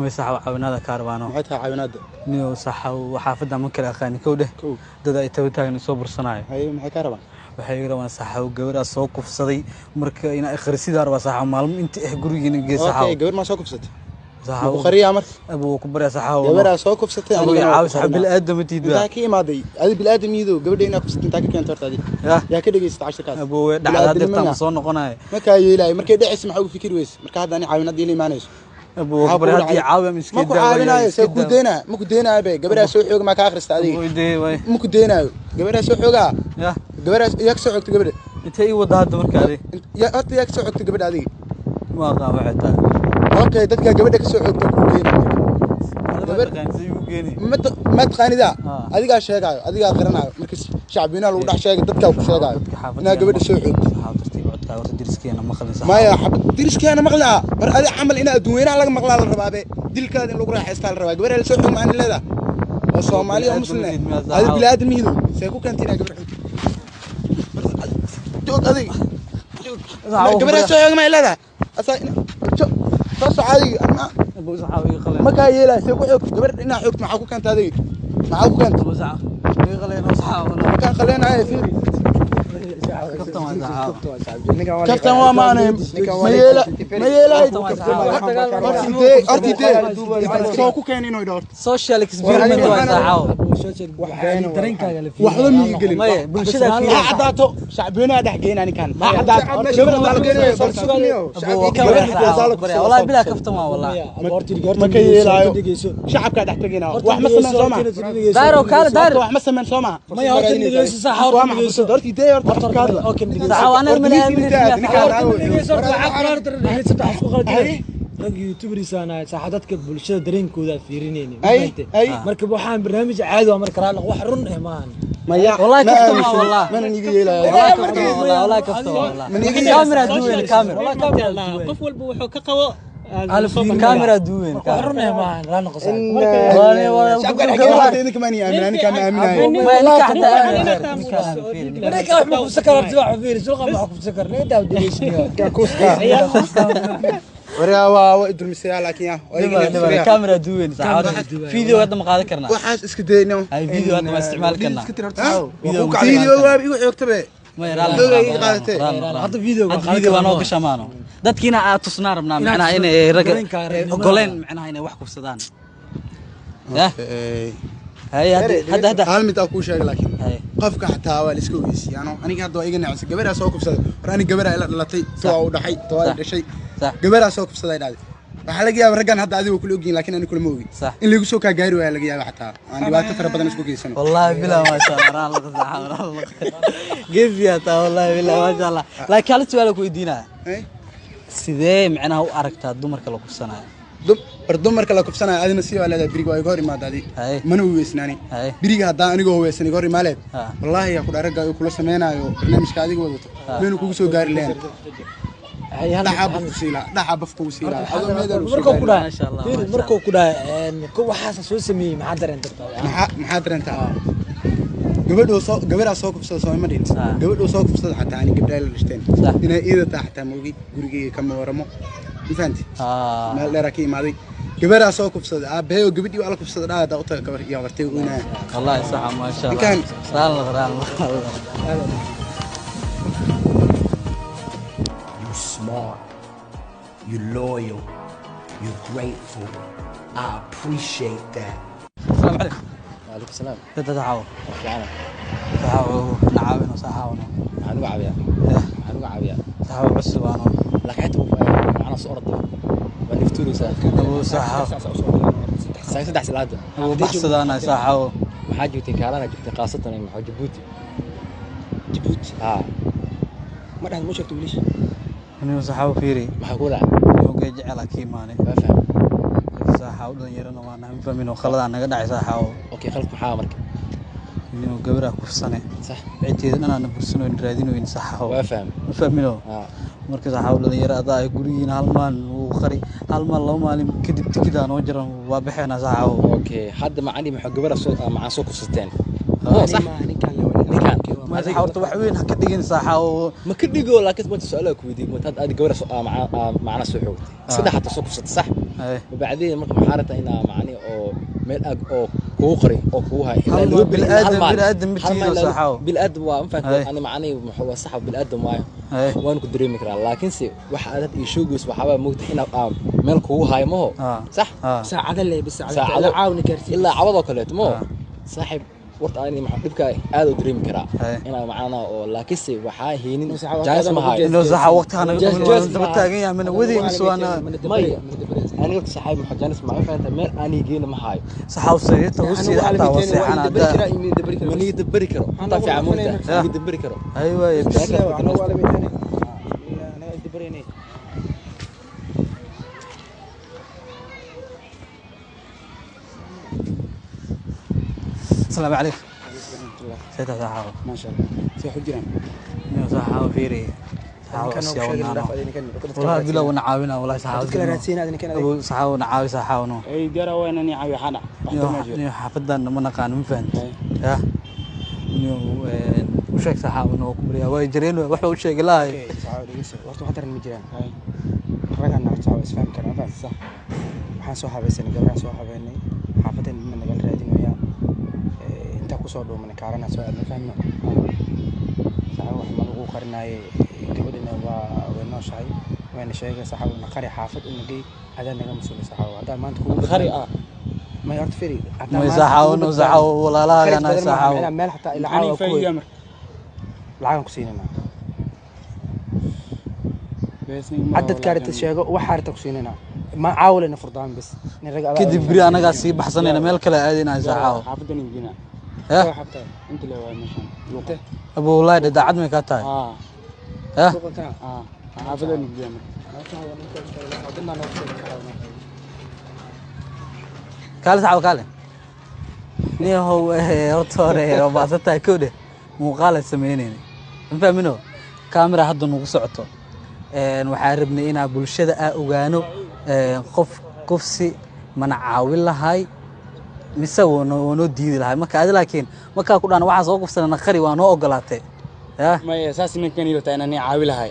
مسحوا عونادا كاربانو maxay tahay caawinaada نيو صحوا وحافظنا من كل أخاني كوده دada ay tawtaagna soo bursanaayo hay maxay ka rabaan waxay rabaan saxaw gabadha soo kufsaday marka in ay kharisidaa raba saxaw maalmo inta gurigeena geesaxaw okay gabar ma soo kufsatay saxaw ku qariya marka abu ku bariya saxaw gabadha soo kufsatay aniga caawis bil aadam tiida inta ka imaaday adi bil aadamiido gabadha inaa kufsatay inta ka keento horta adi yaa ka dhageystay 10 kaas abu dhacda dadka soo noqonay marka yeelay markay dhacis maxaa u fikir weys marka hadda ani caawinadii la iimaanayso abu bari hadii caawiya miskiin ma ku caawinaayo say ku deena ma ku deenaayo be gabadha soo xoog ma ka akhrista adiga ma ku deenaayo gabadha soo xooga gabadha yaa ka soo xoogtay gabadha intee wada hadda marka adiga yaa horta yaa ka soo xoogtay gabadha adiga ma qaabo xitaa okay dadka gabadha ka soo xoogtay ku geeyay ما تقانيدا adiga sheegayo adiga qaranayo marka shacbina lagu dhax sheegay dadka ku sheegayo ina gabadha soo xoogtay diriskeena maqlaysa maya xabad diriskeena maqlaa mar adi amal ina adduunweynaha laga maqlaa la rabaabe dilkaada in lagu raaxaystaa la rabaa gabadha la soo xoog ma aan leedahay oo Soomaaliya muslim adi bilaad mihido say ku kantina gabadha joog adiga gabadha soo xoog ma leedahay asa soo caadi ama abu saxaawi qaleen ma ka yeelay say ku xoog gabadha ina xoogto maxaa ku kanta adiga maxaa ku kanta abu saxaawi qaleen oo saxaawi ma ka qaleenay fiiri كابتن وامانه ما يلا ارتي سو كو كان انو دور سوشيال اكسبيرمنت واسعاو وحده مي قليل ما بلشده في عداتو شعبنا دحقينا اني كان ما عدات والله بلا كفتم والله ما كيلايو شعبك دحتقينا wax ma sameyn Soomaa daaro kala daaro wax ma sameyn Soomaa ma horta nigeyso saxaw horti day horta kaadla okay saxaw ana ma rag youtubersana saxadadka bulshada dareenkooda fiirinayeen marka waxaan barnaamij caadi ah marka raal wax run ah maan والله كفتم والله ما نيجي يلا والله كفتم والله كاميرا دوين كاميرا والله كاميرا قف walba wuxuu ka qabo كاميرا دوين كاميرا ما لا نقص وانا كمان يامن انا كان امن ما لك حتى انا كان ما سكر ارتفاع فير سوق ما سكر ليه دا وديشني وريا waa idurmisay laakiin ah كاميرا دوين فيديو هذا ما قاعد كرنا waxaas iska deeyno hay فيديو هذا ما استعمال كرنا فيديو waa igu xoogtabe ما هذا فيديو أنا وكشمانه dadkiina aad tusnaa rabnaa macnaha in ay rag ogoleen macnaha inay wax kufsadaan hada hal mid ku sheeg laakiin qofka xataa waa la iska weysiiyano aniga hadda iga nacsi gabadha soo kufsaday war aniga gabadha ila dhalatay soo u dhaxay too ay dhashay gabadha soo kufsaday dhacday waxa laga yaabaa raggan hadda adigu kula ogin laakiin aniga kula ma ogin in lagu soo ka gaari waa laga yaabaa xataa aan dhibaato fara badan isku geysano wallahi bilaa ma sha Allah geefiya taa wallahi bilaa ma sha Allah laakiin hal su'aal ku weydiinaa sidee macnaha u aragtaa dumarka la kufsanayo dumarka la kufsanayo adina si walaada biriga ay goor imaadadi mana u weesnaani biriga hadda aniga weesnay goor imaaleed wallahi ya ku dharaga ay kula sameeynayo barnaamijka adiga wadato meenu kugu soo gaari leen dhaxabaf ku siila markuu ku dhaay insha Allah markuu ku dhaay waxaas soo sameeyay maxaa dareenta gabadha soo kufsada soo ma dhin gabadha soo kufsada xataa ani gabdhaha la dhishteen inay iidata xataa moogi gurigeyga kama waramo infaanti meel dheer ka imaaday gabadha soo kufsada aabahay oo gabadhii wala kufsada dhaada u taga gabar iyo wartay una wallahi sax ma sha Allah you smart, you loyal, you're grateful. I appreciate that. عليكم السلام تتعاون تعاون نعاون وصحاونا عنو عابيا تعاون بس وانا لقيته معنا صورة ونفتوري ابو صحاو ساعه سلاده ابو بحث انا صحاو حاجتي كالنا جبت قاصه من جيبوتي ما دحد مو شفتوا ليش انو صحاو فيري ما اقول انو جعل كيمانه ما فهم صحاو دنيرنا وانا فهمينو خلدا naga dhacay صحاو اوكي خلف maxaa marka inuu gabadha kufsane صح ciideedana aan bursano in raadinooyin صحاو waa fahmino marka صحاو dhalinyarada ay gurigiina hal maal uu qari hal maal laba maalin kadib tikidaan oo jiran waa bixina صحاو اوكي hadda macani maxaa gabadha soo macaan soo kufsateen صح ninkan ما حاولت وحوين ka dhigin صحاو ma ka dhigo laakiin ma su'aalo ku weydiin ma tad aad gabadha معنا soo xoogtay sida xataa soo kufsatay صح وبعدين مركب حارته هنا معني أو ميل أو كوقري أو كوها هو بالآدم بتيجي صحاو بالآدم وأنفع أنا معني محو صحاب بالآدم واي وأنا كنت دريم كرا لكن سي واحد يشوجس وحابة موت هنا ميل كوها مو صح ساعة اللي بس ساعة عاون كرتي إلا عوضه كلت مو صاحب ورت أنا محبك هذا دريم كرا أنا معنا لكن سي وحاهين جالس معاي إنه صح وقتها أنا بتاعي من ودي مسوانا ماي أنا قلت صاحب محجانس معي فأنت ميل أنا جينا معاي صح وصيت وسي حتى وصي أنا ده من يدبر كرو أنت في عمودة يدبر كرو أيوة يبس أنا ولا بيتني أنا دبريني السلام عليكم سيدة صحاو ما شاء الله في حجران صحاو فيري والله بلا ونعاونا والله صحاو أبو صحاو نعاوي صحاو نو أي جرا وين أنا عاوي حنا نيو حفظنا ما نقان من فهمت يا نيو وشك صحاو نو كمريا واي جرين وحنا وشك لا صحاو دقيسة وقت حتى المجران رجعنا صحاو اسفهم كلام فاهم صح waxaan soo habeysay gabar soo habeynay xaafadeen in naga raadinaya inta ku soo dhooman kaarana soo aadna fahmno saxa wax ma lagu qarinaay gabadhina waa noo shahay wayna sheegay saxa uu qari xaafad in nagay adan naga masuul saxa hada maanta ku qari ما يعرف فريق ما يزحون وزحوا ولا لا أنا زحوا أنا مال حتى العالم كوي العالم كسيننا عدد كارت الشيء وحارتك كسيننا ما عاول إنه فرضان بس كده بري أنا قاعد سيب حسن أنا مال كلا عادي زحوا حافظني بينا ها حتى أنت لو مشان أبو والله ده عدمي كاتاي ها حافظني بينا كالس عاو كاله نيه هو هرتوري وبعثتها كوده مقالة سمينين فهمينو كاميرا هذا نوق سعته وحاربني إنا بالشدة أوجانو قفسي من عاول لهاي مسوي ونودي لهاي ما كاد لكن ما كأقول أنا واحد صوق فسنا نخري وأنا أقلاته ما أساس إنك كان يلو تاني عاول لهاي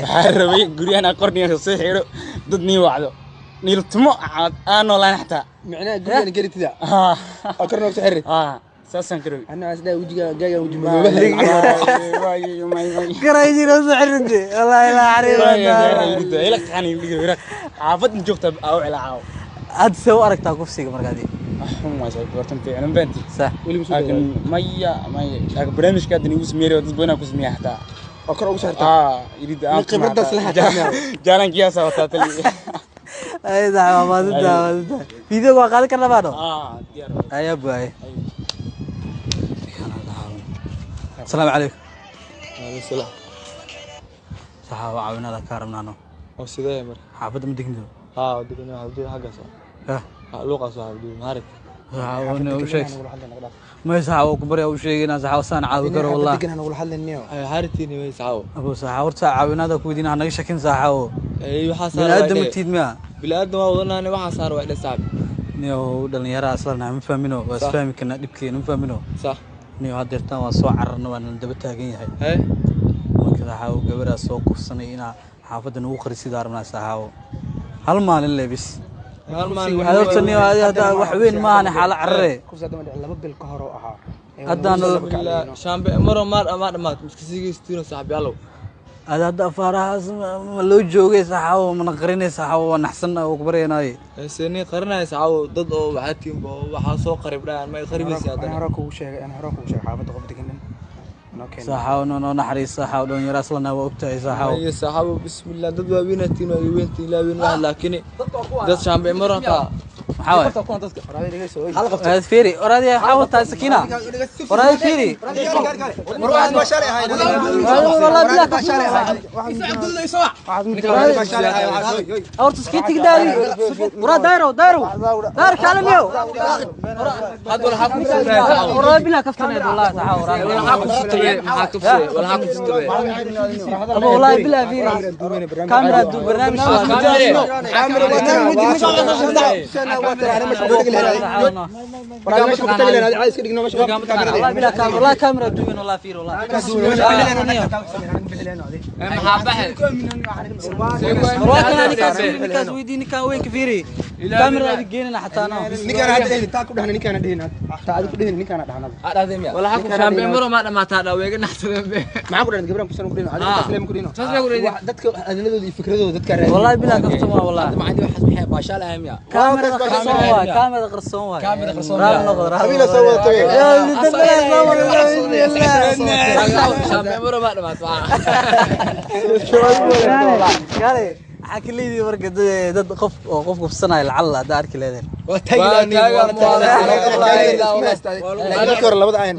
حاربي قولي أنا قرني الصحيح ضدني وعده نيلتمو أنا لا نحتاج معناه قولي أنا قريت ذا أكرنك تحرك ساسن كروي أنا أسدا وجهي جاي وجهي ما كرايجي نص عرندي والله لا عريض إلك ثاني يقولك عافت نشوفت أو على عاو هاد سو أركتها كوفسي مرقدي ما شاء الله تنتي أنا بنتي صح لكن ماي برنامج كده نيوز ميري وتبغى كوز مية حتى أكره وشرط يريد نقبل ده سلاح جانا كياسة وتاتلي أي ده ما ده فيديو قاعد كنا بانو أي أبوي السلام عليكم. عليكم السلام. صحوا عاونا ذا كارمنا نو. أو سيدا مر. حافظ مدقني. دقني حافظ حاجة صح. لوقا صح بدي مارك. صحوا وشيك. ما يصحوا كبر يا وشيك ناس صحوا سان عاوي كرو والله. دقنا نقول حل النيو. هارتيني ما يصحوا. أبو صحوا عاونا ذا كودينا هناك شكل صحوا. أيوة حصار. بالقدم تيد ميا. بالقدم وظننا أنا وحصار واحد صعب. نيو دلني يرى أصلاً نعم فهمينه بس فهم كنا نبكي نفهمينه. صح. نيو هادرتان واسو عرنا وانا ندبتها جيني هاي. هاي. وكذا حاو قبل سوق السنين حافظ إنه وخر سيدار من ساحاو. هالمال اللي بس. هالمال. هذا تني هذا وحوين ما أنا حال عرّي. كوز هذا من اللي ببل كهرو أها. هذا شامب مرة ما مش كسيجي ستينو صاحبي يالو. هذا فراس لو جوجي ساحاو من قريني ساحاو نحسن وكبرينا هاي. سني قرنا ساحاو ضد أو وحاتيم وحاسو قريب لا ما يقرب يسيادنا. أنا هراك وشيء حافظ قبل كنا. ساحاو نو نحريس ساحاو دون يراس لنا وقتها ساحاو. أي ساحاو بسم الله ضد وابينا تينو وين تيلا وين واحد لكن ضد شامب مرة تا. حاول. هذا فيري أرادي حاول تسكينة. أرادي فيري. مروان بشاري هاي. والله بلا بشاري هاي. أو تسكين تقدري. مراد دايرو داير كلام يو. هذا ولا حكم أرادي بلا كفتنا والله تعاور. ولا حكم ستوي ولا حكم ستوي. أبو والله بلا فيري. كاميرا برنامج. انا مش بدك لي انا مش بدك لي انا عايز كده مش والله بلا كاميرا والله كاميرا دوين والله فير والله والله انا كاس ويديني كان وين كفيري كاميرا دقينا حتى انا نيكان هذا تاكو دهنا نيكان دهنا تعال كدهنا نيكان دهنا هذا ولا حكم شامبيون مرة ما دمعتها ويقول نحسب معاكم دهنا قبرهم كسر كدهنا هذا كلام كدهنا dadka adinadooda fikradooda dadka والله بلا كفتم والله ما عندي واحد صحيح ما شاء الله يا كاميرا قرصون واي كاميرا قرصون قبيله صوتوا شامبيون مرة ما دمعتها قالي حكي لي ورقه دد قف قفصناي لعل هذا اركي ليدين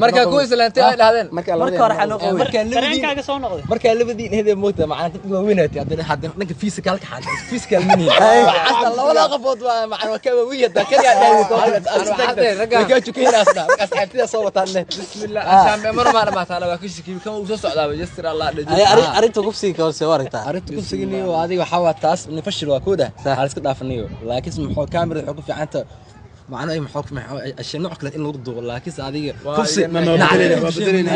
marka ku islaantay ay dhahdeen marka hore xano qow tareenkaaga soo noqday marka labadiin heede moota macna dad waaweynatay hadda ninka physical ka xad physical mini hada labada qafood waa macna ka wiyada kaliya dhahay raga jukayna asxaabtida soo wataan bismillah ashaam mar ma dhamaatay waa ku shikii kan uu soo socdaa jasir Allah dhajiyo arinta kufsiga ka soo waragtaa arinta kufsiga adiga waxa taas nifashil waa kooda hal iska dhaafanayo laakiin muxuu kaamira wuxuu ku fiicanta macna ay muxuu ashay nooc kale in lagu duubo laakiin adiga kufsi ma bedelina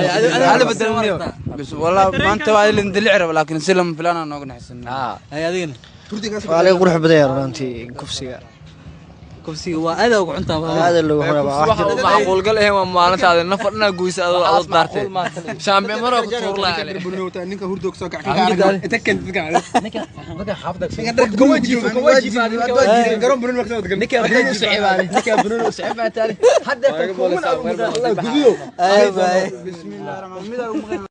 ana bedelinayo بس والله ما انت وايد اللي ندلع لكن سلم فلانا نوق نحسن هي هذين على قروح بدير انت كفسي كفسي وادا وقعنتا هذا اللي هو واحد معقول قال ايه مالنتا نفرنا قويس ادو دارتي شامبيون مره كتور لا بنوتا ninka hurdoog soo kac takan ninka xafdak كواجي garoon bunun waqti wadgan ninka bunun saciibaan ninka bunun saciibaan taari hadda الله gudiyo اي باي بسم الله الرحمن الرحيم